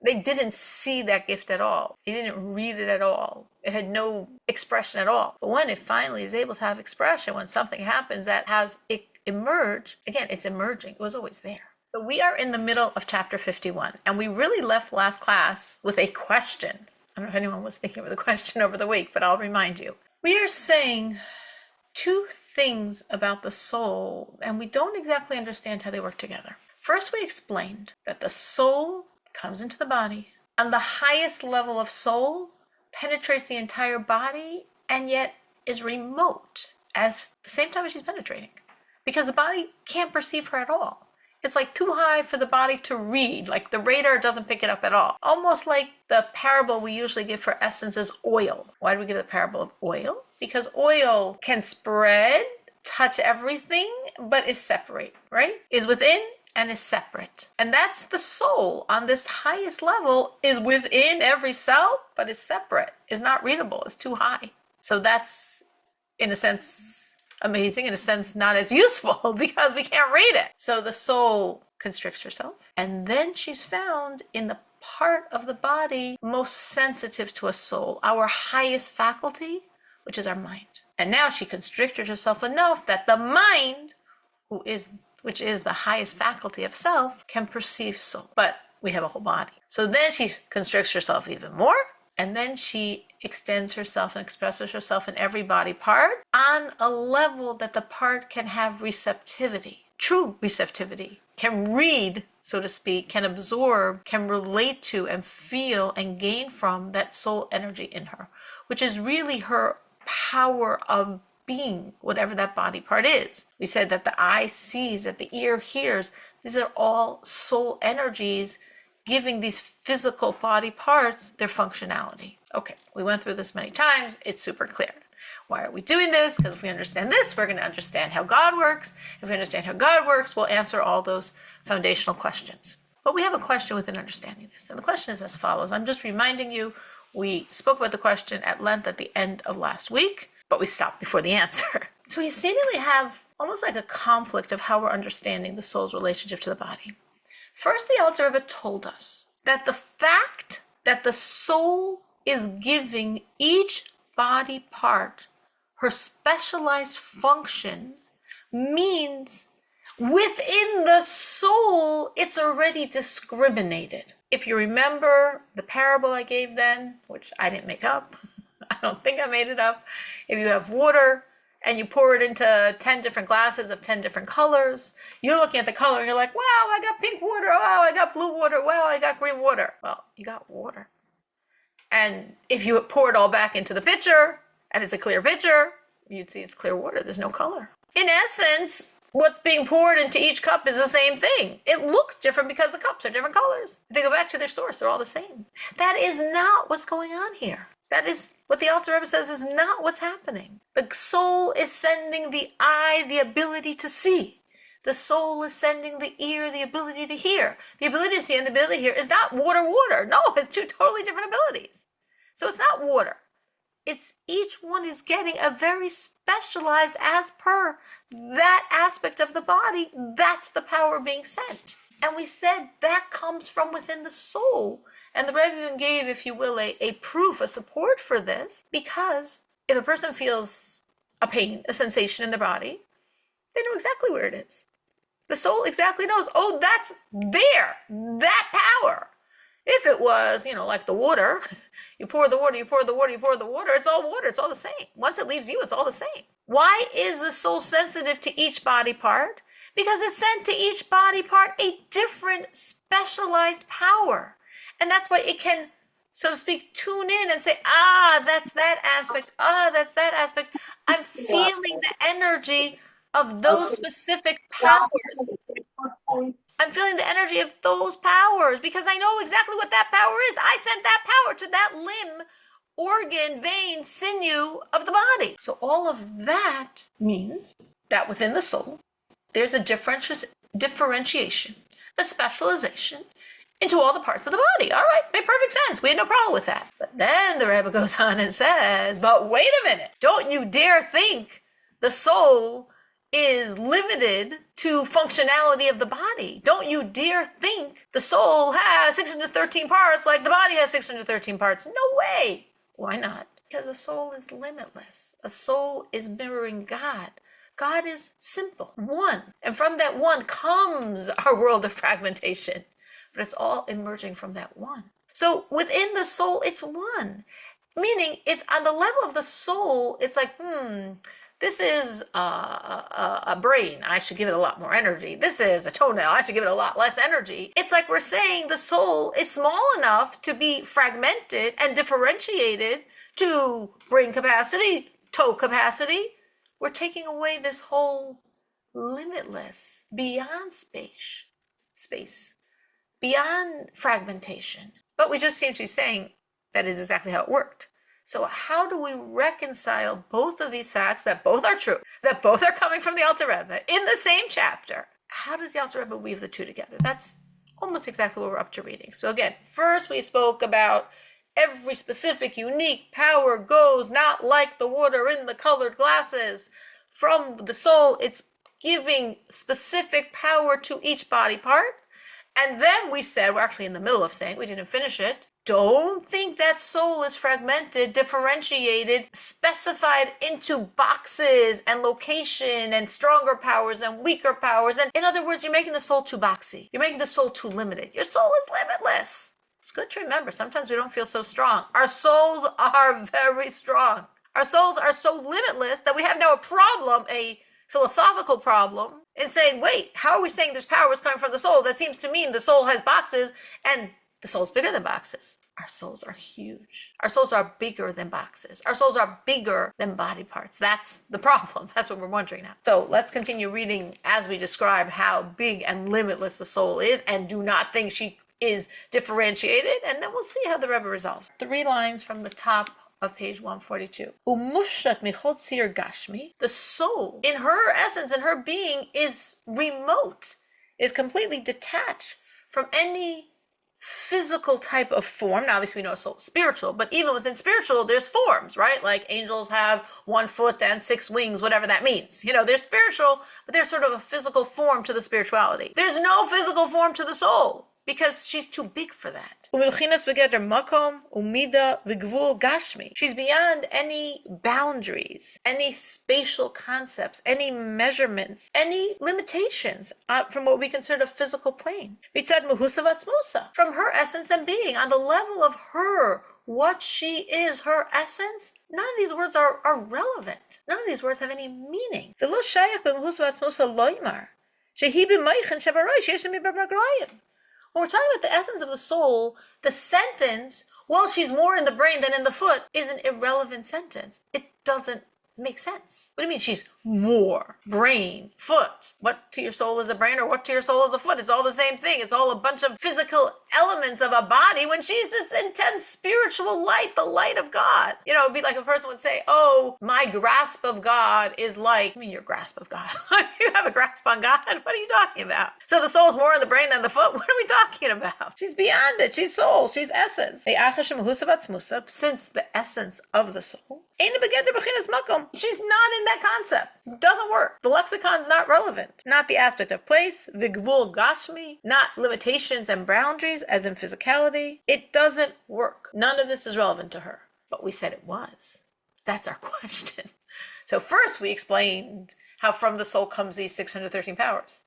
They didn't see that gift at all. They didn't read it at all. It had no expression at all. But when it finally is able to have expression, when something happens that has it emerge, again, it's emerging. It was always there. So we are in the middle of chapter 51, and we really left last class with a question. I don't know if anyone was thinking of the question over the week, but I'll remind you. We are saying two things about the soul, and we don't exactly understand how they work together. First, we explained that the soul comes into the body, and the highest level of soul penetrates the entire body and yet is remote at the same time as she's penetrating, because the body can't perceive her at all. It's like too high for the body to read, like the radar doesn't pick it up at all. Almost like the parable we usually give for essence is oil. Why do we give the parable of oil? Because oil can spread, touch everything, but is separate, right? Is within and is separate. And that's the soul on this highest level, is within every cell, but is separate, is not readable, is too high. So that's, in a sense, amazing, in a sense, not as useful because we can't read it. So the soul constricts herself, and then she's found in the part of the body most sensitive to a soul, our highest faculty, which is our mind. And now she constricted herself enough that the mind, which is the highest faculty of self, can perceive soul. But we have a whole body. So then she constricts herself even more, and then she extends herself and expresses herself in every body part on a level that the part can have receptivity, true receptivity, can read, so to speak, can absorb, can relate to and feel and gain from that soul energy in her, which is really her power of being, whatever that body part is. We said that the eye sees, that the ear hears. These are all soul energies giving these physical body parts their functionality. Okay, we went through this many times. It's super clear. Why are we doing this? Because if we understand this, we're going to understand how God works. If we understand how God works, we'll answer all those foundational questions. But we have a question within understanding this. And the question is as follows. I'm just reminding you, we spoke about the question at length at the end of last week, but we stopped before the answer. So we seemingly have almost like a conflict of how we're understanding the soul's relationship to the body. First, the Alter Rebbe told us that the fact that the soul is giving each body part her specialized function means within the soul, it's already discriminated. If you remember the parable I gave then, which I didn't make up, I don't think I made it up. If you have water and you pour it into 10 different glasses of 10 different colors, you're looking at the color and you're like, wow, I got pink water. Wow, I got blue water. Wow, I got green water. Well, you got water. And if you pour it all back into the pitcher and it's a clear pitcher, you'd see it's clear water. There's no color. In essence, what's being poured into each cup is the same thing. It looks different because the cups are different colors. If they go back to their source, they're all the same. That is not what's going on here. That is what the Alter Rebbe says is not what's happening. The soul is sending the eye the ability to see. The soul is sending the ear the ability to hear. The ability to see and the ability to hear is not water. No, it's two totally different abilities. So it's not water. It's each one is getting a very specialized, as per that aspect of the body, that's the power being sent. And we said that comes from within the soul. And the Rebbe even gave, if you will, a proof, a support for this, because if a person feels a pain, a sensation in their body, they know exactly where it is. The soul exactly knows, oh, that's there, that power. If it was, like the water, you pour the water, it's all water, it's all the same. Once it leaves you, it's all the same. Why is the soul sensitive to each body part? Because it's sent to each body part a different specialized power. And that's why it can, so to speak, tune in and say, that's that aspect, that's that aspect. I'm feeling the energy of those specific powers. I'm feeling the energy of those powers because I know exactly what that power is. I sent that power to that limb, organ, vein, sinew of the body. So all of that means that within the soul, there's a differentiation, a specialization into all the parts of the body. All right, made perfect sense. We had no problem with that. But then the Rebbe goes on and says, but wait a minute. Don't you dare think the soul is limited to functionality of the body. Don't you dare think the soul has 613 parts like the body has 613 parts. No way. Why not? Because a soul is limitless. A soul is mirroring God. God is simple, one. And from that one comes our world of fragmentation. But it's all emerging from that one. So within the soul, it's one. Meaning, if on the level of the soul, it's like, this is a brain. I should give it a lot more energy. This is a toenail. I should give it a lot less energy. It's like we're saying the soul is small enough to be fragmented and differentiated to brain capacity, toe capacity. We're taking away this whole limitless, beyond space, beyond fragmentation. But we just seem to be saying that is exactly how it worked. So how do we reconcile both of these facts, that both are true, that both are coming from the Alter Rebbe in the same chapter? How does the Alter Rebbe weave the two together? That's almost exactly what we're up to reading. So again, first we spoke about every specific unique power goes not like the water in the colored glasses. From the soul, it's giving specific power to each body part. And then we said, we're actually in the middle of saying, we didn't finish it, don't think that soul is fragmented, differentiated, specified into boxes and location and stronger powers and weaker powers. And in other words, you're making the soul too boxy. You're making the soul too limited. Your soul is limitless. It's good to remember, sometimes we don't feel so strong. Our souls are very strong. Our souls are so limitless that we have now a problem, a philosophical problem, in saying, wait, how are we saying this power is coming from the soul? That seems to mean the soul has boxes and the soul's bigger than boxes. Our souls are huge. Our souls are bigger than boxes. Our souls are bigger than body parts. That's the problem. That's what we're wondering now. So let's continue reading as we describe how big and limitless the soul is, and do not think she is differentiated, and then we'll see how the Rebbe resolves. 3 lines from the top of page 142. The soul, in her essence, in her being, is remote, is completely detached from any physical type of form. Now, obviously, we know a soul is spiritual, but even within spiritual, there's forms, right? Like angels have 1 foot and 6 wings, whatever that means. They're spiritual, but there's sort of a physical form to the spirituality. There's no physical form to the soul, because she's too big for that. She's beyond any boundaries, any spatial concepts, any measurements, any limitations from what we consider a physical plane. From her essence and being, on the level of her, what she is, her essence, none of these words are relevant. None of these words have any meaning. When we're talking about the essence of the soul, the sentence, well, she's more in the brain than in the foot, is an irrelevant sentence. It doesn't make sense. What do you mean she's more brain, foot? What to your soul is a brain, or what to your soul is a foot? It's all the same thing. It's all a bunch of physical elements of a body when she's this intense spiritual light, the light of God. It'd be like a person would say, oh, my grasp of God is like, your grasp of God. You have a grasp on God? What are you talking about? So the soul's more in the brain than the foot? What are we talking about? She's beyond it. She's soul. She's essence. Since the essence of the soul, she's not in that concept. It doesn't work. The lexicon's not relevant. Not the aspect of place, vigvul gashmi, not limitations and boundaries as in physicality. It doesn't work. None of this is relevant to her. But we said it was. That's our question. So first we explained how from the soul comes these 613 powers.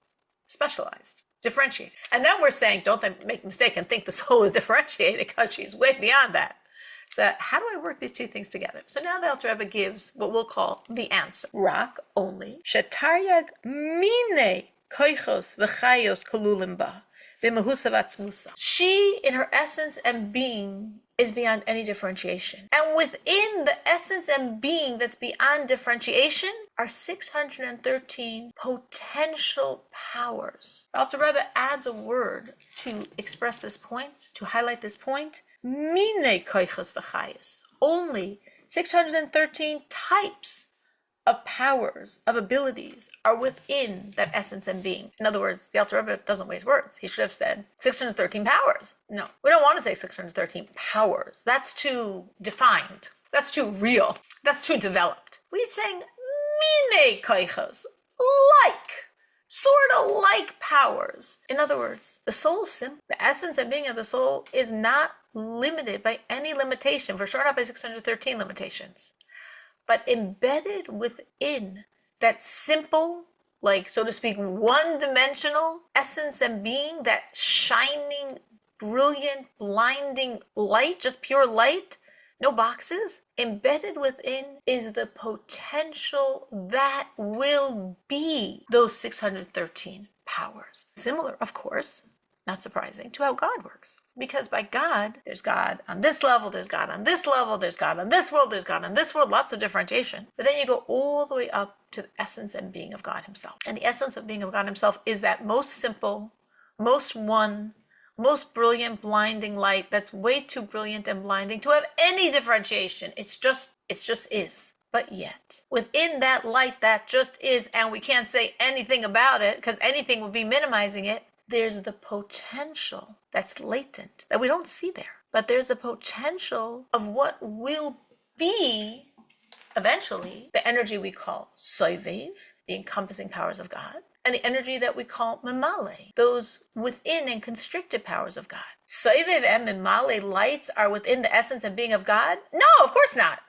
Specialized. Differentiated. And then we're saying, don't make the mistake and think the soul is differentiated, because she's way beyond that. So how do I work these two things together? So now the Alter Rebbe gives what we'll call the answer. Rak only. Shetaryag mine koichos v'chayos kolulim ba v'mehusa v'atzmusa. She, in her essence and being, is beyond any differentiation. And within the essence and being that's beyond differentiation are 613 potential powers. The Alter Rebbe adds a word to express this point, to highlight this point. Mine koichos v'chayos. Only 613 types of powers, of abilities, are within that essence and being. In other words, the Alter Rebbe doesn't waste words. He should have said 613 powers. No, we don't want to say 613 powers. That's too defined. That's too real. That's too developed. We're saying mine koichos. sort of like powers. In other words, the soul's simple. The essence and being of the soul is not limited by any limitation, for sure not by 613 limitations. But embedded within that simple, like, so to speak, one-dimensional essence and being, that shining, brilliant, blinding light, just pure light, no boxes, embedded within is the potential that will be those 613 powers. Similar, of course, not surprising, to how God works. Because by God, there's God on this level, there's God on this level, there's God on this world, there's God on this world, lots of differentiation. But then you go all the way up to the essence and being of God himself. And the essence of being of God himself is that most simple, most one, most brilliant, blinding light that's way too brilliant and blinding to have any differentiation. It's just is. But yet, within that light that just is, and we can't say anything about it because anything would be minimizing it, there's the potential that's latent, that we don't see there. But there's the potential of what will be eventually the energy we call Soivev, the encompassing powers of God, and the energy that we call Mimale, those within and constricted powers of God. Soivev and Mimale lights are within the essence and being of God? No, of course not.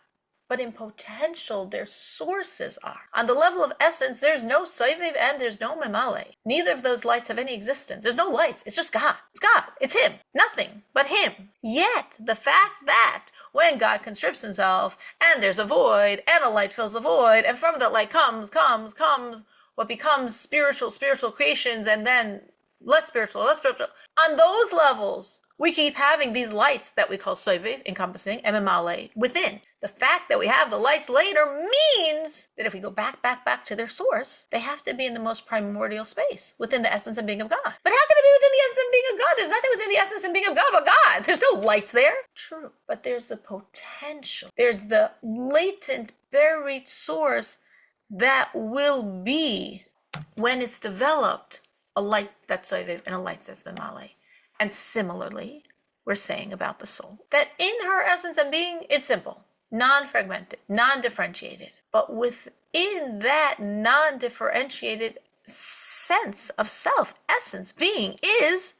But in potential, their sources are. On the level of essence, there's no Soivev and there's no Mimale. Neither of those lights have any existence. There's no lights. It's just God. It's God. It's him. Nothing but him. Yet, the fact that when God constricts himself and there's a void and a light fills the void, and from that light comes what becomes spiritual creations, and then less spiritual. On those levels, we keep having these lights that we call Soivev, encompassing, and Mimale within. The fact that we have the lights later means that if we go back to their source, they have to be in the most primordial space, within the essence and being of God. But how can it be within the essence and being of God? There's nothing within the essence and being of God but God. There's no lights there. True. But there's the potential. There's the latent, buried source that will be, when it's developed, a light that's Soivev and a light that's Mimale. And similarly, we're saying about the soul, that in her essence and being, it's simple, non-fragmented, non-differentiated. But within that non-differentiated sense of self, essence, being,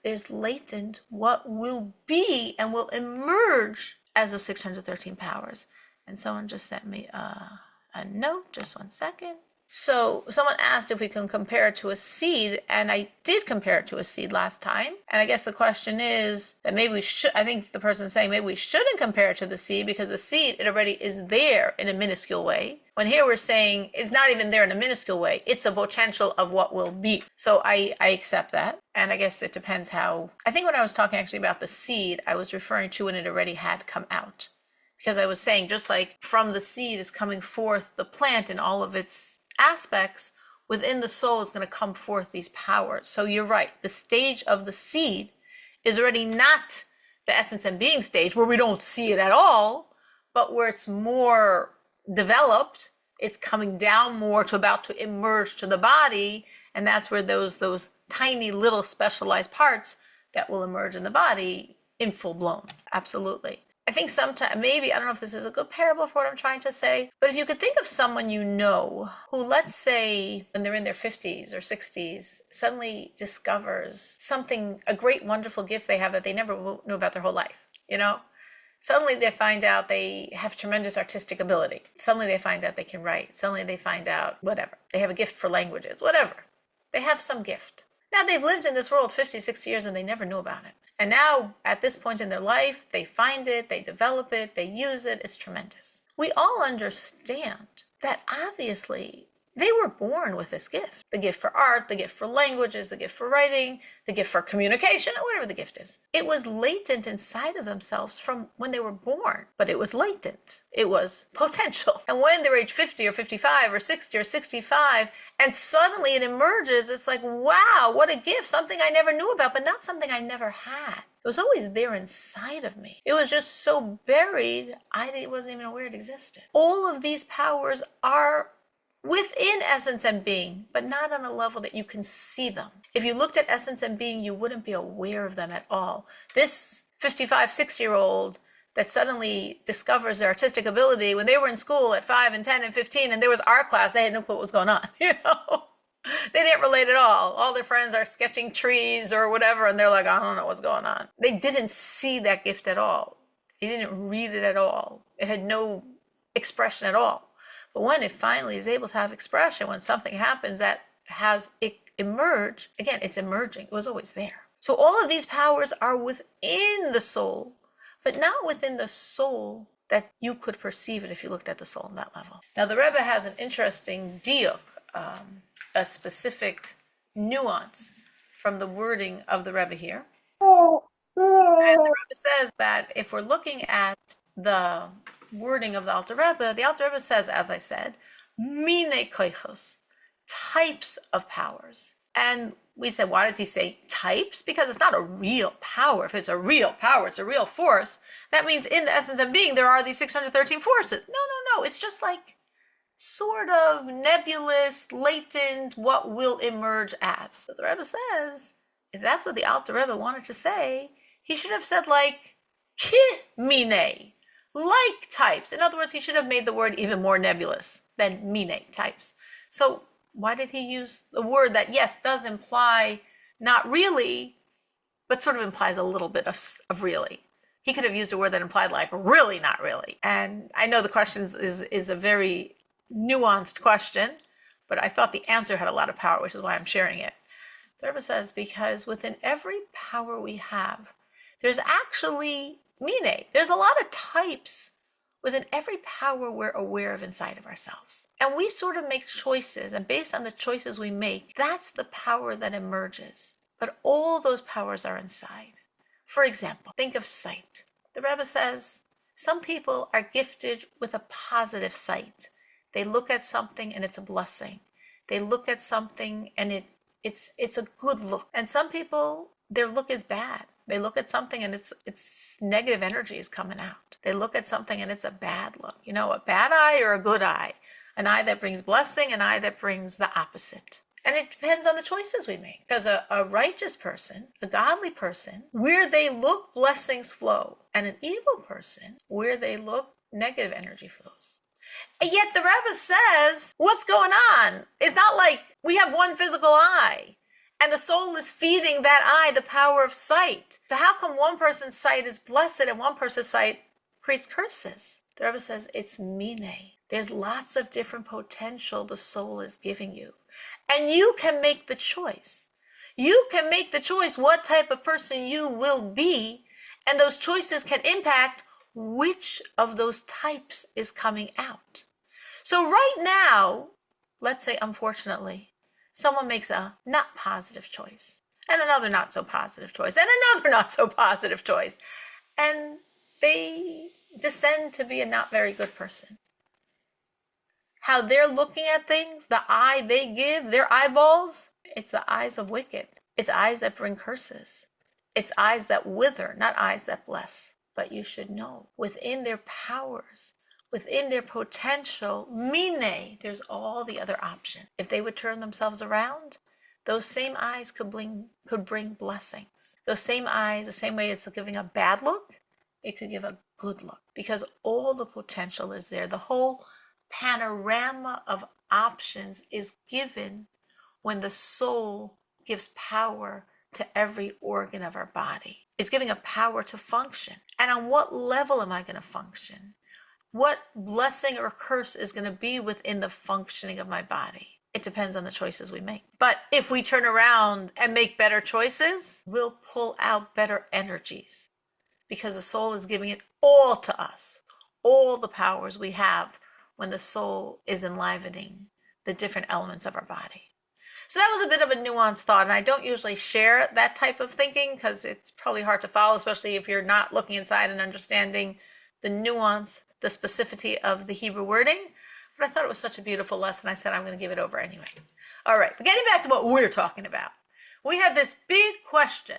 there's latent what will be and will emerge as those 613 powers. And someone just sent me a note, just 1 second. So someone asked if we can compare it to a seed, and I did compare it to a seed last time. And I guess the question is that maybe we should, I think the person's saying maybe we shouldn't compare it to the seed, because the seed, it already is there in a minuscule way. When here we're saying it's not even there in a minuscule way, it's a potential of what will be. So I accept that. And I guess it depends how, I think when I was talking actually about the seed, I was referring to when it already had come out. Because I was saying just like from the seed is coming forth the plant in all of its aspects, within the soul is going to come forth these powers. So you're right. The stage of the seed is already not the essence and being stage where we don't see it at all, but where it's more developed. It's coming down more to about to emerge to the body. And that's where those tiny little specialized parts that will emerge in the body in full blown. Absolutely. I think sometimes, maybe, I don't know if this is a good parable for what I'm trying to say, but if you could think of someone you know who, let's say, when they're in their 50s or 60s, suddenly discovers something, a great, wonderful gift they have that they never knew about their whole life, you know? Suddenly they find out they have tremendous artistic ability. Suddenly they find out they can write. Suddenly they find out whatever. They have a gift for languages, whatever. They have some gift. Now they've lived in this world 50, 60 years and they never knew about it. And now, at this point in their life, they find it, they develop it, they use it. It's tremendous. We all understand that obviously they were born with this gift. The gift for art, the gift for languages, the gift for writing, the gift for communication, whatever the gift is. It was latent inside of themselves from when they were born, but it was latent. It was potential. And when they're age 50 or 55 or 60 or 65, and suddenly it emerges, it's like, wow, what a gift, something I never knew about, but not something I never had. It was always there inside of me. It was just so buried, I wasn't even aware it existed. All of these powers are within essence and being, but not on a level that you can see them. If you looked at essence and being, you wouldn't be aware of them at all. This 55, 6-year-old that suddenly discovers their artistic ability when they were in school at 5 and 10 and 15 and there was art class, they had no clue what was going on, you know? They didn't relate at all. All their friends are sketching trees or whatever, and they're like, I don't know what's going on. They didn't see that gift at all. They didn't read it at all. It had no expression at all. But when it finally is able to have expression, when something happens that has it emerge, again, it's emerging. It was always there. So all of these powers are within the soul, but not within the soul that you could perceive it if you looked at the soul on that level. Now, the Rebbe has an interesting diuk, a specific nuance from the wording of the Rebbe here. And the Rebbe says that if we're looking at the wording of the Alter Rebbe says, as I said, mine koichos, types of powers. And we said, why does he say types? Because it's not a real power. If it's a real power, it's a real force. That means in the essence of being, there are these 613 forces. No. It's just like sort of nebulous, latent, what will emerge as. So the Rebbe says, if that's what the Alter Rebbe wanted to say, he should have said like mine, like types. In other words, he should have made the word even more nebulous than mine, types. So why did he use the word that, yes, does imply not really, but sort of implies a little bit of really? He could have used a word that implied like really, not really. And I know the question is a very nuanced question, but I thought the answer had a lot of power, which is why I'm sharing it. The Rebbe says, because within every power we have, there's actually mine. There's a lot of types within every power we're aware of inside of ourselves. And we sort of make choices, and based on the choices we make, that's the power that emerges. But all those powers are inside. For example, think of sight. The Rebbe says, some people are gifted with a positive sight. They look at something and it's a blessing. They look at something and it's a good look. And some people, their look is bad. They look at something and it's negative energy is coming out. They look at something and it's a bad look. You know, a bad eye or a good eye. An eye that brings blessing, an eye that brings the opposite. And it depends on the choices we make. Because a righteous person, a godly person, where they look, blessings flow. And an evil person, where they look, negative energy flows. And yet the Rebbe says, what's going on? It's not like we have one physical eye and the soul is feeding that eye the power of sight. So how come one person's sight is blessed and one person's sight creates curses? The Rebbe says it's mine. There's lots of different potential the soul is giving you. And you can make the choice. You can make the choice what type of person you will be, and those choices can impact which of those types is coming out. So right now, let's say unfortunately, someone makes a not positive choice, and another not so positive choice, and another not so positive choice, and they descend to be a not very good person. How they're looking at things, the eye they give, their eyeballs, it's the eyes of wicked. It's eyes that bring curses. It's eyes that wither, not eyes that bless. But you should know, within their powers, within their potential, mine, there's all the other options. If they would turn themselves around, those same eyes could bring blessings. Those same eyes, the same way it's giving a bad look, it could give a good look. Because all the potential is there. The whole panorama of options is given when the soul gives power to every organ of our body. It's giving a power to function. And on what level am I going to function? What blessing or curse is going to be within the functioning of my body? It depends on the choices we make. But if we turn around and make better choices, we'll pull out better energies because the soul is giving it all to us, all the powers we have when the soul is enlivening the different elements of our body. So that was a bit of a nuanced thought, and I don't usually share that type of thinking because it's probably hard to follow, especially if you're not looking inside and understanding the nuance, the specificity of the Hebrew wording. But I thought it was such a beautiful lesson, I said I'm going to give it over anyway. All right, but getting back to what we're talking about. We had this big question.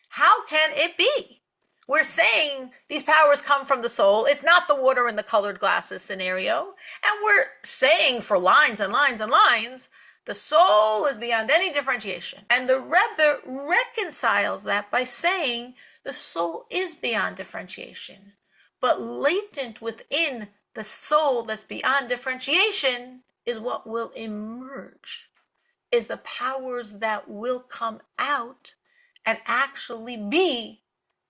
How can it be? We're saying these powers come from the soul. It's not the water in the colored glasses scenario. And we're saying for lines and lines and lines, the soul is beyond any differentiation. And the Rebbe reconciles that by saying the soul is beyond differentiation. But latent within the soul that's beyond differentiation is what will emerge. is the powers that will come out and actually be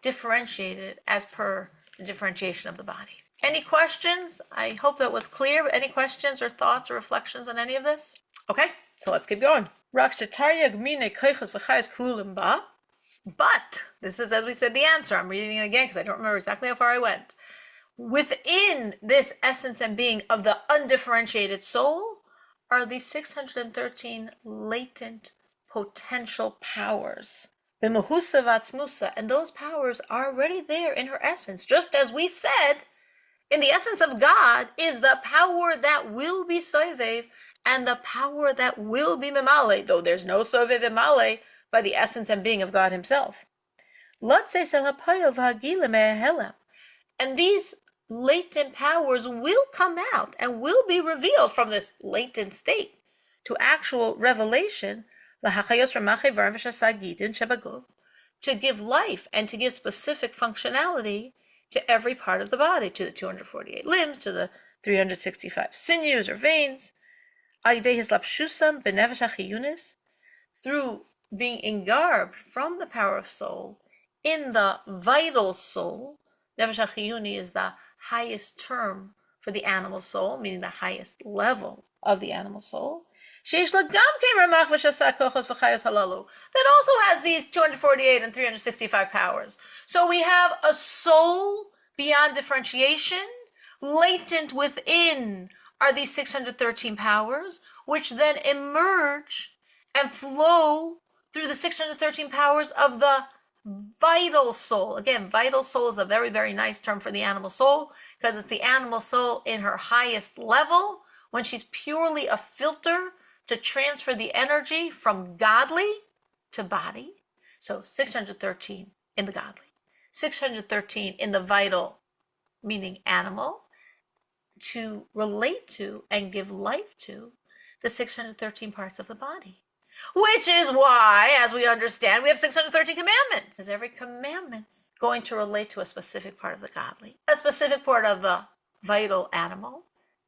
differentiated as per the differentiation of the body. Any questions? I hope that was clear. Any questions or thoughts or reflections on any of this? Okay, so let's keep going. But this is, as we said, the answer. I'm reading it again because I don't remember exactly how far I went. Within this essence and being of the undifferentiated soul are these 613 latent potential powers. And those powers are already there in her essence. Just as we said, in the essence of God is the power that will be sovev and the power that will be memale, though there's no sovev memale by the essence and being of God himself. And these latent powers will come out and will be revealed from this latent state to actual revelation, to give life and to give specific functionality to every part of the body, to the 248 limbs, to the 365 sinews or veins, through being engarbed from the power of soul in the vital soul. Nefesh HaChiyuni is the highest term for the animal soul, meaning the highest level of the animal soul. That also has these 248 and 365 powers. So we have a soul beyond differentiation. Latent within are these 613 powers, which then emerge and flow through the 613 powers of the vital soul. Again, vital soul is a very, very nice term for the animal soul because it's the animal soul in her highest level when she's purely a filter to transfer the energy from godly to body. So 613 in the godly, 613 in the vital, meaning animal, to relate to and give life to the 613 parts of the body. Which is why, as we understand, we have 613 commandments. Because every commandment's going to relate to a specific part of the godly, a specific part of the vital animal,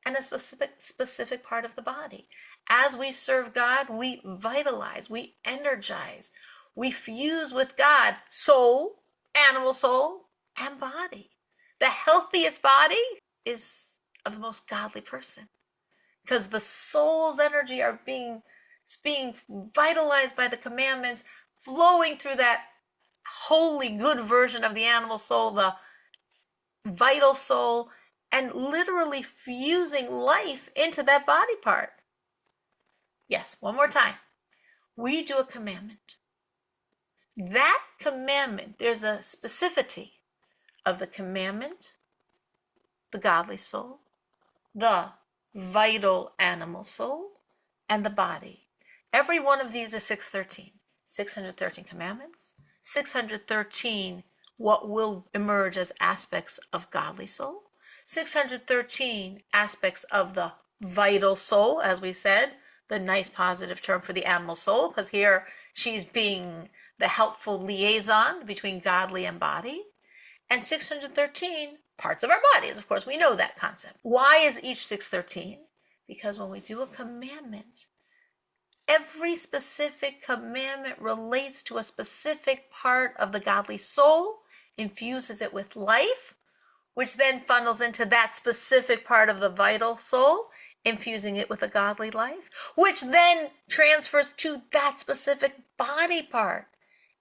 and a specific part of the body. As we serve God, we vitalize, we energize, we fuse with God, soul, animal soul, and body. The healthiest body is of the most godly person, because the soul's energy are being vitalized by the commandments, flowing through that holy, good version of the animal soul, the vital soul, and literally fusing life into that body part. Yes, one more time. We do a commandment. That commandment, there's a specificity of the commandment, the godly soul, the vital animal soul, and the body. Every one of these is 613. 613 commandments, 613 what will emerge as aspects of godly soul, 613 aspects of the vital soul, as we said, the nice positive term for the animal soul, because here she's being the helpful liaison between godly and body, and 613 parts of our bodies. Of course, we know that concept. Why is each 613? Because when we do a commandment, every specific commandment relates to a specific part of the godly soul, infuses it with life, which then funnels into that specific part of the vital soul, infusing it with a godly life, which then transfers to that specific body part,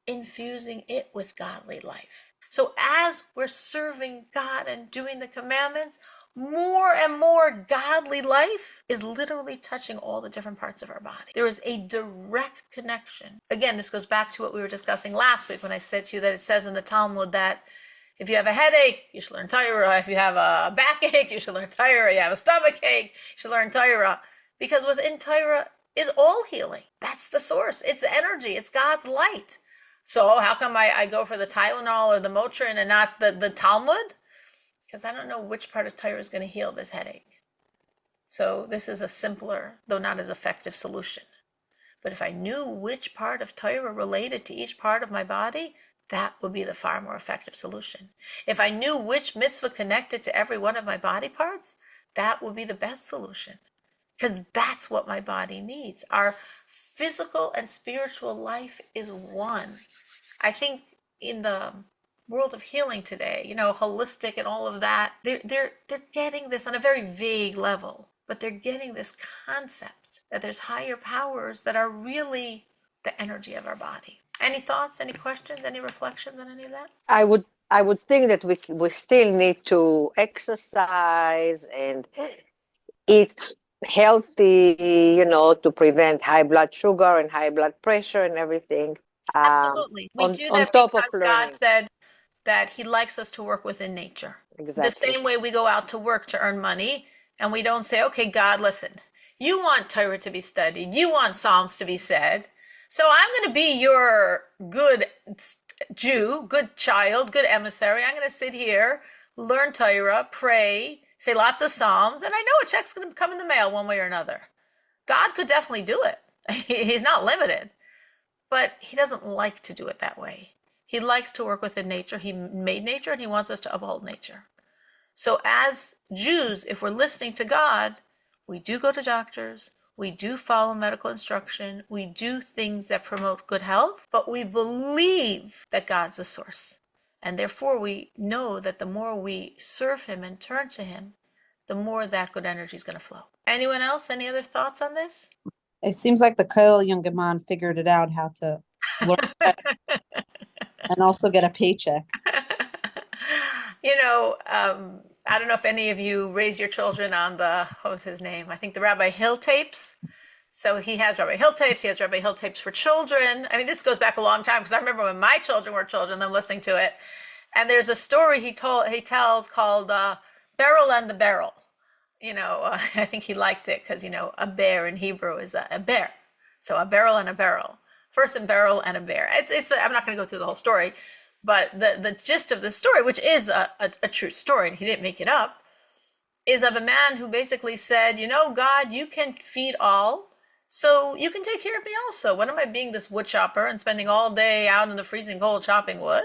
infusing it with godly life. So as we're serving God and doing the commandments, more and more godly life is literally touching all the different parts of our body. There is a direct connection. Again, this goes back to what we were discussing last week when I said to you that it says in the Talmud that if you have a headache, you should learn Torah. If you have a backache, you should learn Torah. You have a stomach ache, you should learn Torah. Because within Torah is all healing. That's the source. It's energy. It's God's light. So how come I go for the Tylenol or the Motrin and not the Talmud? Because I don't know which part of Torah is going to heal this headache. So this is a simpler, though not as effective solution. But if I knew which part of Torah related to each part of my body, that would be the far more effective solution. If I knew which mitzvah connected to every one of my body parts, that would be the best solution. because that's what my body needs. Our physical and spiritual life is one. I think in the world of healing today, holistic and all of that, they're getting this on a very vague level, but they're getting this concept that there's higher powers that are really the energy of our body. Any thoughts, any questions, any reflections on any of that? I would think that we still need to exercise and eat healthy, to prevent high blood sugar and high blood pressure and everything. Absolutely. We do On that top of because God learning. said that He likes us to work within nature. The Exactly. same way we go out to work to earn money, and we don't say, okay, God, listen, you want Torah to be studied, you want Psalms to be said, so I'm going to be your good Jew, good child, good emissary. I'm going to sit here, learn Torah, pray, say lots of Psalms, and I know a check's going to come in the mail one way or another. God could definitely do it. He's not limited. But He doesn't like to do it that way. He likes to work within nature. He made nature and He wants us to uphold nature. So as Jews, if we're listening to God, we do go to doctors, we do follow medical instruction, we do things that promote good health, but we believe that God's the source. And therefore we know that the more we serve Him and turn to Him, the more that good energy is going to flow. Anyone else? Any other thoughts on this? It seems like the Koil Young man figured it out how to learn and also get a paycheck. I don't know if any of you raised your children on what was his name? I think the Rabbi Hill tapes. So he has Rabbi Hill tapes. He has Rabbi Hill tapes for children. I mean, this goes back a long time because I remember when my children were children, them listening to it. And there's a story he tells called Beryl and the Barrel. I think he liked it because, a bear in Hebrew is a bear. So a barrel and a barrel. First a barrel and a bear. I'm not going to go through the whole story, but the gist of the story, which is a true story, and he didn't make it up, is of a man who basically said, God, you can feed all, so you can take care of me also. What am I being this wood chopper and spending all day out in the freezing cold chopping wood?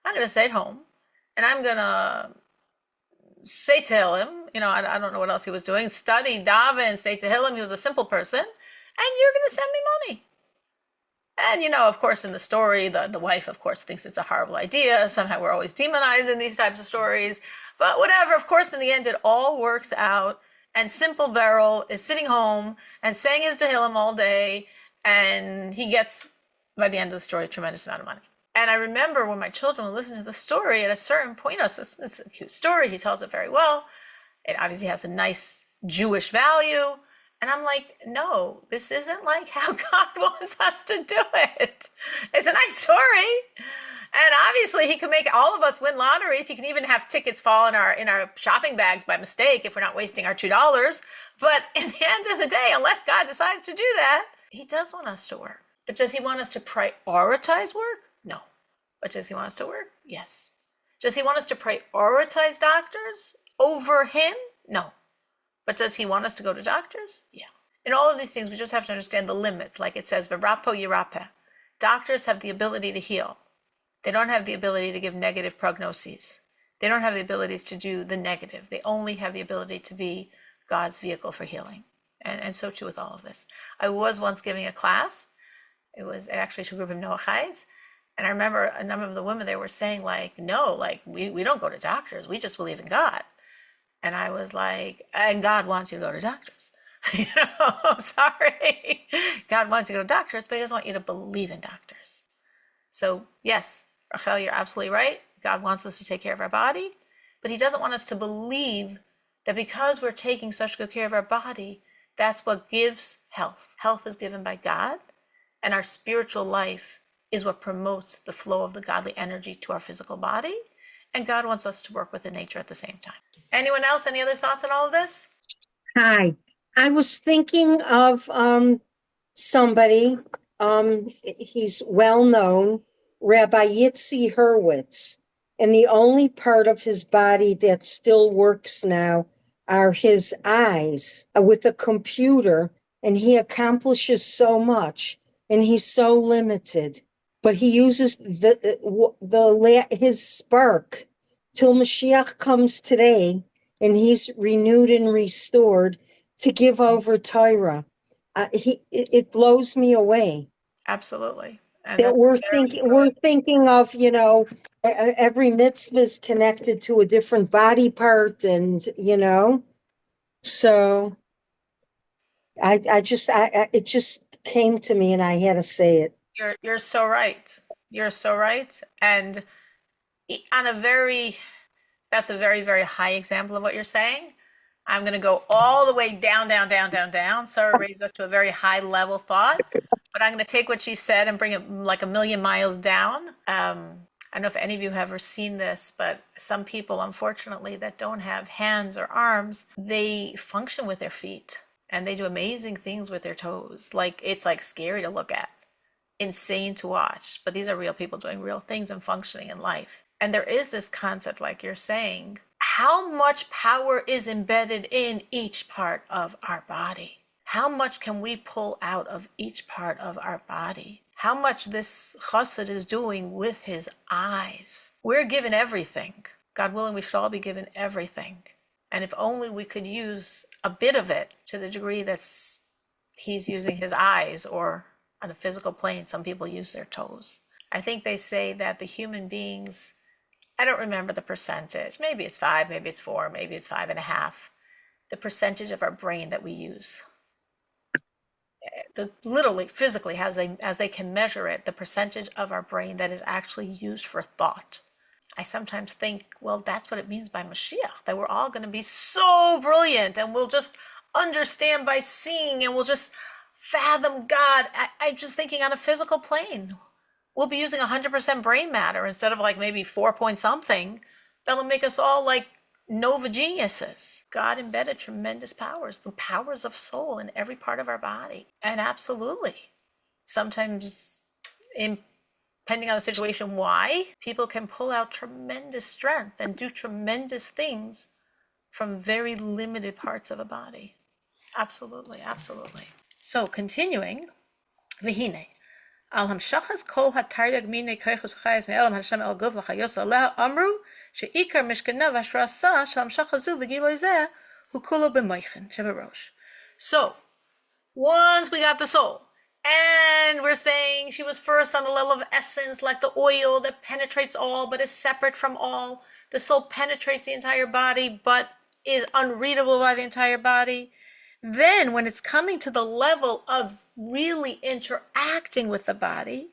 I'm going to stay at home, and I'm going to say Tehillim, I don't know what else he was doing, study, daven, say Tehillim. He was a simple person, and you're going to send me money. And, of course, in the story, the wife, of course, thinks it's a horrible idea. Somehow we're always demonizing these types of stories. But whatever, of course, in the end, it all works out. And Simple Beryl is sitting home and saying his Tehillim all day. And he gets, by the end of the story, a tremendous amount of money. And I remember when my children would listen to the story, at a certain point, it's a cute story. He tells it very well. It obviously has a nice Jewish value. And I'm like, no, this isn't like how God wants us to do it. It's a nice story. And obviously he can make all of us win lotteries. He can even have tickets fall in our shopping bags by mistake if we're not wasting our $2. But at the end of the day, unless God decides to do that, He does want us to work. But does He want us to prioritize work? No. But does He want us to work? Yes. Does He want us to prioritize doctors over Him? No. But does He want us to go to doctors? Yeah. In all of these things, we just have to understand the limits. Like it says, v'rapo yirape. Doctors have the ability to heal. They don't have the ability to give negative prognoses. They don't have the abilities to do the negative. They only have the ability to be God's vehicle for healing. And so too with all of this. I was once giving a class. It was actually to a group of Noachites. And I remember a number of the women, they were saying no, we don't go to doctors. We just believe in God. And I was like, and God wants you to go to doctors. Sorry. God wants you to go to doctors, but He doesn't want you to believe in doctors. So yes, Rachel, you're absolutely right. God wants us to take care of our body, but He doesn't want us to believe that because we're taking such good care of our body, that's what gives health. Health is given by God, and our spiritual life is what promotes the flow of the godly energy to our physical body. And God wants us to work with the nature at the same time. Anyone else? Any other thoughts on all of this? Hi. I was thinking of somebody, he's well known, Rabbi Yitzi Hurwitz. And the only part of his body that still works now are his eyes with a computer. And he accomplishes so much, and he's so limited. But he uses his spark till Mashiach comes today, and he's renewed and restored. to give over Torah. It blows me away Absolutely. And that that's we're very thinking of, every mitzvah is connected to a different body part, and so it just came to me and I had to say it. you're so right. You're so right. And on that's a very, very high example of what you're saying. I'm going to go all the way down, down, down, down, down. Sarah raised us to a very high level thought, but I'm going to take what she said and bring it like a million miles down. I don't know if any of you have ever seen this, but some people, unfortunately, that don't have hands or arms, they function with their feet and they do amazing things with their toes. Like it's like scary to look at, insane to watch, but these are real people doing real things and functioning in life. And there is this concept, like you're saying, how much power is embedded in each part of our body? How much can we pull out of each part of our body? How much this chassid is doing with his eyes. We're given everything. God willing, we should all be given everything. And if only we could use a bit of it to the degree that's he's using his eyes, or on a physical plane, some people use their toes. I think they say that the human beings, I don't remember the percentage. Maybe it's 5, maybe it's 4, maybe it's 5.5. The percentage of our brain that we use. Literally, physically, as they can measure it, the percentage of our brain that is actually used for thought. I sometimes think, well, that's what it means by Mashiach, that we're all going to be so brilliant and we'll just understand by seeing and we'll just fathom God. I'm just thinking on a physical plane. We'll be using 100% brain matter instead of like maybe 4 point something. That'll make us all like Nova geniuses. God embedded tremendous powers, the powers of soul in every part of our body. And absolutely, sometimes, depending on the situation, why people can pull out tremendous strength and do tremendous things from very limited parts of a body. Absolutely, absolutely. So continuing, Vihine. Al hamshachas kol hatardag mine koichos chayes me'elam Hashem el gov l'chayos aleh amru she'ikar mishkana v'ashrasa shel hamshachazu v'giloi zeh hu kulo b'moichin sheberosh. So, once we got the soul, and we're saying she was first on the level of essence, like the oil that penetrates all but is separate from all. The soul penetrates the entire body but is unreadable by the entire body. Then when it's coming to the level of really interacting with the body,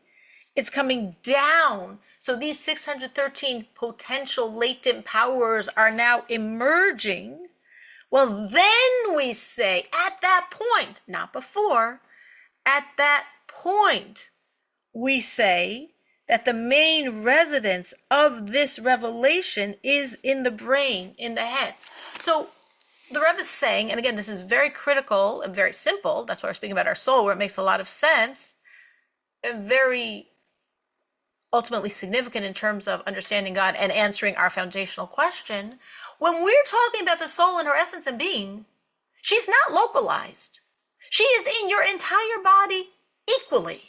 it's coming down. So these 613 potential latent powers are now emerging. Well, then we say at that point, not before, at that point, we say that the main residence of this revelation is in the brain, in the head. So the Rebbe is saying, and again, this is very critical and very simple. That's why we're speaking about our soul, where it makes a lot of sense, and very ultimately significant in terms of understanding God and answering our foundational question. When we're talking about the soul in her essence and being, she's not localized. She is in your entire body equally.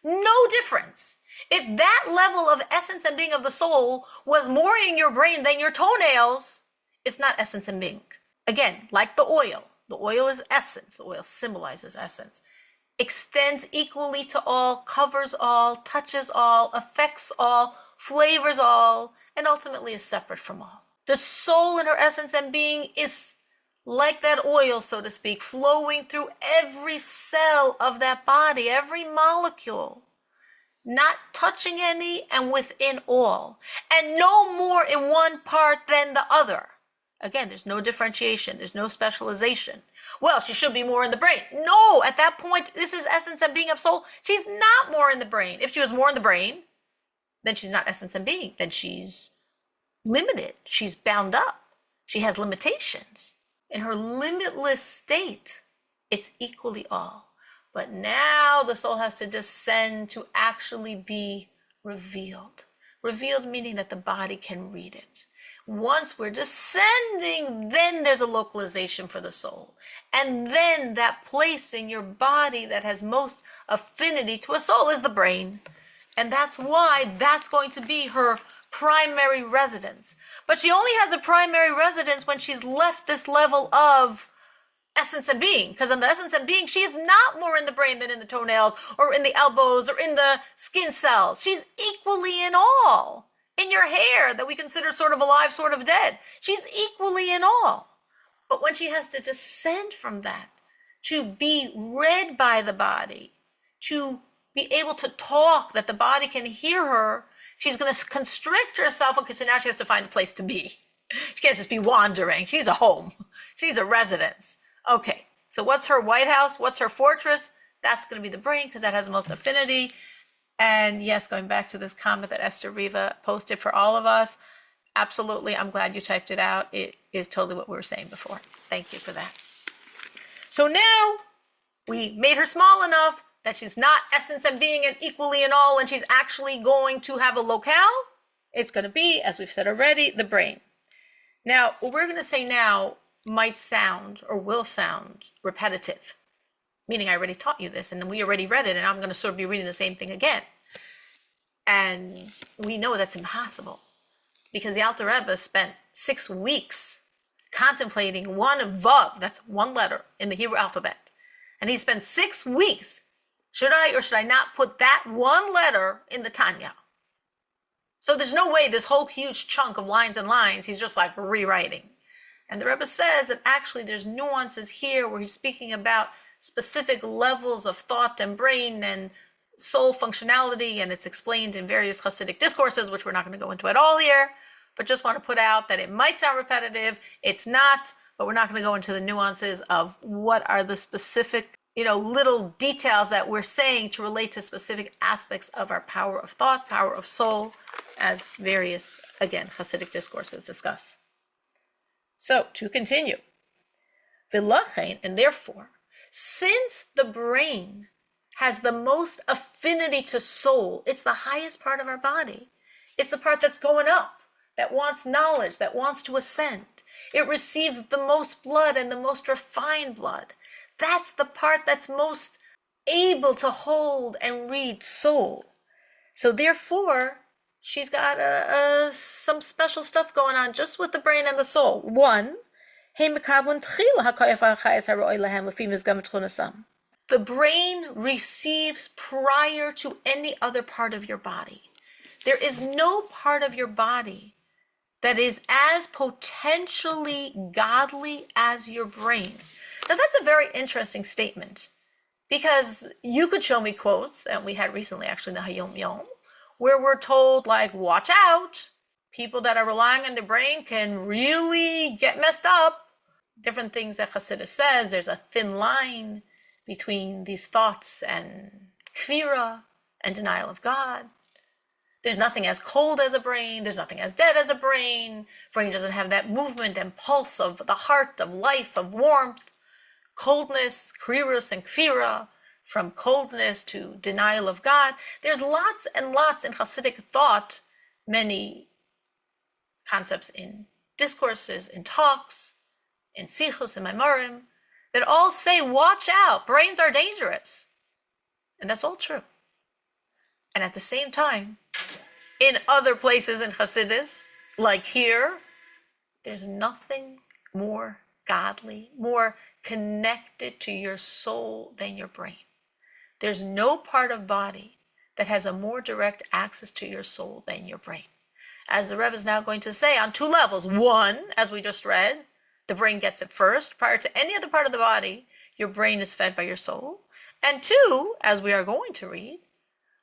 No difference. If that level of essence and being of the soul was more in your brain than your toenails, it's not essence and being. Again, like the oil is essence. The oil symbolizes essence. Extends equally to all, covers all, touches all, affects all, flavors all, and ultimately is separate from all. The soul in her essence and being is like that oil, so to speak, flowing through every cell of that body, every molecule, not touching any and within all, and no more in one part than the other. Again, there's no differentiation. There's no specialization. Well, she should be more in the brain. No, at that point, this is essence and being of soul. She's not more in the brain. If she was more in the brain, then she's not essence and being. Then she's limited. She's bound up. She has limitations. In her limitless state, it's equally all. But now the soul has to descend to actually be revealed. Revealed meaning that the body can read it. Once we're descending, then there's a localization for the soul. And then that place in your body that has most affinity to a soul is the brain. And that's why that's going to be her primary residence. But she only has a primary residence when she's left this level of essence and being, because in the essence and being, she is not more in the brain than in the toenails or in the elbows or in the skin cells. She's equally in all. In your hair that we consider sort of alive, sort of dead. She's equally in all. But when she has to descend from that, to be read by the body, to be able to talk, that the body can hear her, she's going to constrict herself, because so now she has to find a place to be. She can't just be wandering. She's a home. She's a residence. Okay, so what's her White House? What's her fortress? That's going to be the brain, because that has the most affinity. And yes, going back to this comment that Esther Riva posted for all of us, absolutely, I'm glad you typed it out. It is totally what we were saying before. Thank you for that. So now we made her small enough that she's not essence and being and equally in all, and she's actually going to have a locale. It's going to be, as we've said already, the brain. Now, what we're going to say now might sound or will sound repetitive, meaning I already taught you this and we already read it, and I'm going to sort of be reading the same thing again. And we know that's impossible, because the Alter Rebbe spent 6 weeks contemplating one vav, that's one letter in the Hebrew alphabet. And he spent 6 weeks. Should I or should I not put that one letter in the Tanya? So there's no way this whole huge chunk of lines and lines, he's just like rewriting. And the Rebbe says that actually there's nuances here where he's speaking about specific levels of thought and brain and soul functionality, and it's explained in various Hasidic discourses, which we're not going to go into at all here, but just want to put out that it might sound repetitive. It's not, but we're not going to go into the nuances of what are the specific, little details that we're saying to relate to specific aspects of our power of thought, power of soul, as various, again, Hasidic discourses discuss. So, to continue. V'lachein, and therefore, since the brain has the most affinity to soul, it's the highest part of our body. It's the part that's going up, that wants knowledge, that wants to ascend. It receives the most blood and the most refined blood. That's the part that's most able to hold and read soul. So therefore, she's got some special stuff going on just with the brain and the soul. One, the brain receives prior to any other part of your body. There is no part of your body that is as potentially godly as your brain. Now that's a very interesting statement, because you could show me quotes, and we had recently actually in the Hayom Yom, where we're told, like, watch out, people that are relying on the brain can really get messed up. Different things that Chassidus says, there's a thin line between these thoughts and kfira and denial of God. There's nothing as cold as a brain. There's nothing as dead as a brain. Brain doesn't have that movement and pulse of the heart, of life, of warmth. Coldness, krirus and kfira, from coldness to denial of God. There's lots and lots in Hasidic thought, many concepts in discourses, in talks, in sichos, in maimarim, that all say, watch out, brains are dangerous. And that's all true. And at the same time, in other places in Hasidus, like here, there's nothing more godly, more connected to your soul than your brain. There's no part of body that has a more direct access to your soul than your brain. As the Rebbe is now going to say on 2 levels. One, as we just read, the brain gets it first. Prior to any other part of the body, your brain is fed by your soul. And 2, as we are going to read,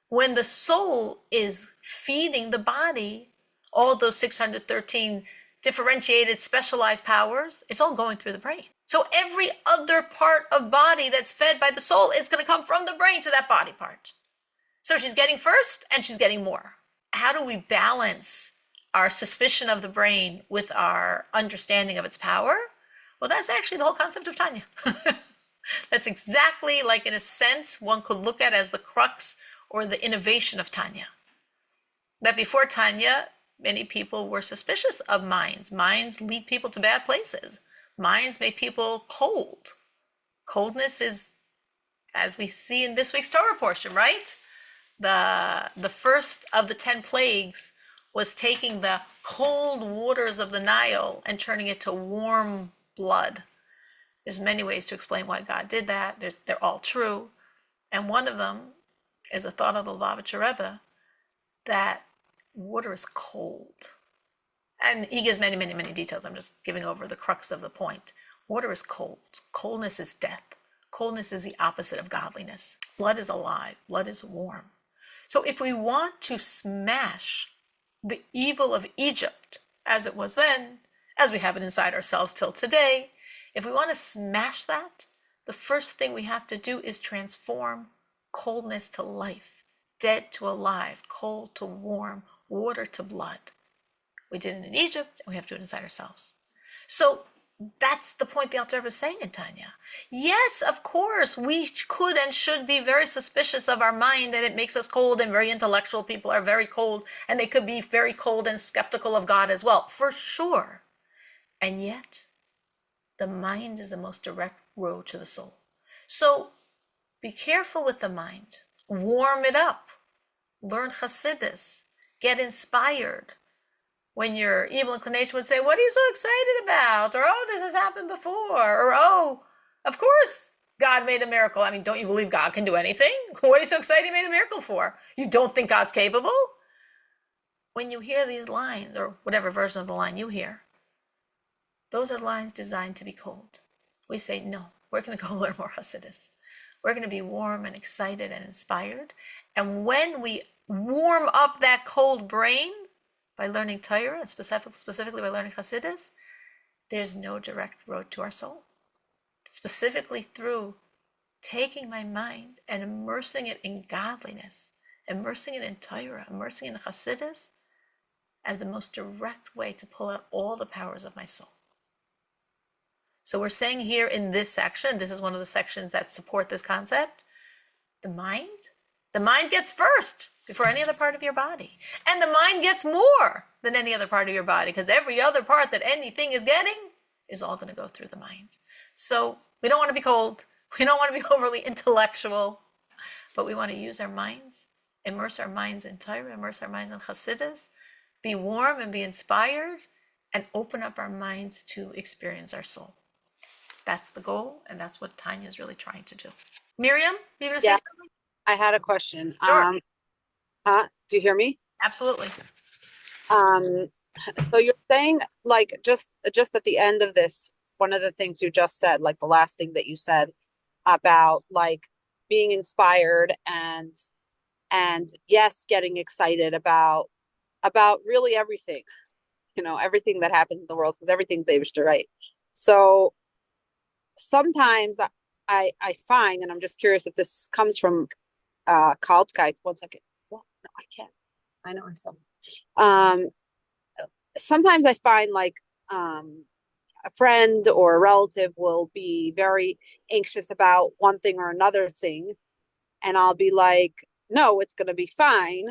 when the soul is feeding the body, all those 613 differentiated, specialized powers, it's all going through the brain. So every other part of body that's fed by the soul is going to come from the brain to that body part. So she's getting first and she's getting more. How do we balance our suspicion of the brain with our understanding of its power? Well, that's actually the whole concept of Tanya. That's exactly, like, in a sense, one could look at as the crux or the innovation of Tanya. That before Tanya, many people were suspicious of minds. Minds lead people to bad places. Minds make people cold. Coldness is, as we see in this week's Torah portion, right? The first of the 10 plagues was taking the cold waters of the Nile and turning it to warm blood. There's many ways to explain why God did that. They're all true. And one of them is a thought of the Lubavitcher Rebbe that water is cold. And he gives many, many, many details. I'm just giving over the crux of the point. Water is cold. Coldness is death. Coldness is the opposite of godliness. Blood is alive. Blood is warm. So if we want to smash the evil of Egypt, as it was then, as we have it inside ourselves till today, if we want to smash that, the first thing we have to do is transform coldness to life, dead to alive, cold to warm, water to blood. We did it in Egypt, and we have to do it inside ourselves. So that's the point the Alter Rebbe is saying in Tanya. Yes, of course, we could and should be very suspicious of our mind, and it makes us cold, and very intellectual people are very cold, and they could be very cold and skeptical of God as well, for sure. And yet, the mind is the most direct road to the soul. So be careful with the mind. Warm it up. Learn Chassidus. Get inspired. When your evil inclination would say, what are you so excited about? Or, oh, this has happened before. Or, oh, of course God made a miracle. I mean, don't you believe God can do anything? What are you so excited he made a miracle for? You don't think God's capable? When you hear these lines, or whatever version of the line you hear, those are lines designed to be cold. We say, no, we're going to go learn more Chassidus. We're going to be warm and excited and inspired. And when we warm up that cold brain by learning Torah, specifically by learning Chassidus, there's no direct road to our soul. Specifically through taking my mind and immersing it in godliness, immersing it in Torah, immersing it in Chassidus, as the most direct way to pull out all the powers of my soul. So we're saying here in this section, this is one of the sections that support this concept, the mind gets first before any other part of your body. And the mind gets more than any other part of your body, because every other part that anything is getting is all going to go through the mind. So we don't want to be cold. We don't want to be overly intellectual, but we want to use our minds, immerse our minds in Torah, immerse our minds in Chassidus, be warm and be inspired, and open up our minds to experience our soul. That's the goal, and that's what Tanya is really trying to do. Miriam, you going to say something? I had a question. Sure. Do you hear me? Absolutely. So you're saying, like, just at the end of this, one of the things you just said, like the last thing that you said about like being inspired and yes, getting excited about really everything, everything that happens in the world, because everything's Eibishter, right? So sometimes I find, and I'm just curious if this comes from Kaltzkeit. One second. Well, no, I can't. I know myself. Sometimes I find like a friend or a relative will be very anxious about one thing or another thing, and I'll be like, no, it's going to be fine.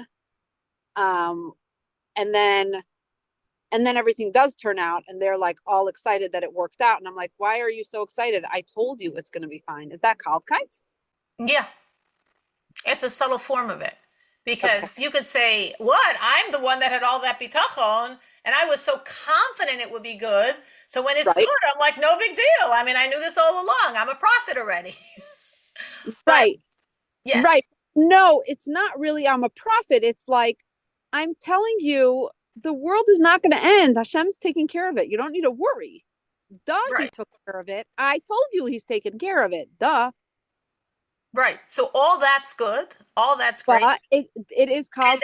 And then everything does turn out, and they're like all excited that it worked out. And I'm like, why are you so excited? I told you it's going to be fine. Is that Kaltzkeit? Yeah. It's a subtle form of it. Because you could say, what? I'm the one that had all that bitachon, and I was so confident it would be good. So when it's Right. good, I'm like, no big deal. I mean, I knew this all along. I'm a prophet already. Right. Yes. Right. No, it's not really I'm a prophet. It's like, I'm telling you, the world is not going to end. Hashem's taking care of it. You don't need to worry. Duh, Right. he took care of it. I told you he's taking care of it. Duh. Right. So all that's good. All that's great. But it is called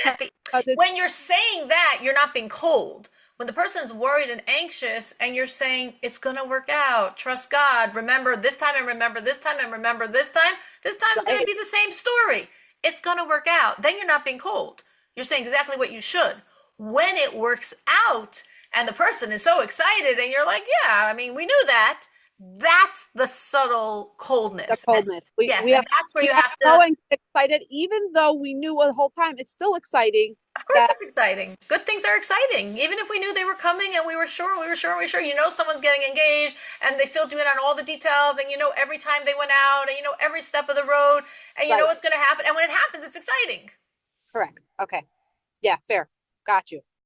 when you're saying that, you're not being cold. When the person's worried and anxious and you're saying it's going to work out, trust God, remember this time and remember this time and remember this time's Right. going to be the same story. It's going to work out. Then you're not being cold. You're saying exactly what you should. When it works out and the person is so excited and you're like, yeah, I mean, we knew that. That's the subtle coldness. The coldness. And that's where you have to. Going excited, even though we knew the whole time. It's still exciting. Of course, it's exciting. Good things are exciting. Even if we knew they were coming and we were sure. You know someone's getting engaged and they filled you in on all the details, and you know every time they went out, and you know every step of the road, and you know what's going to happen. And when it happens, it's exciting. Correct. Okay. Yeah, fair. Got you.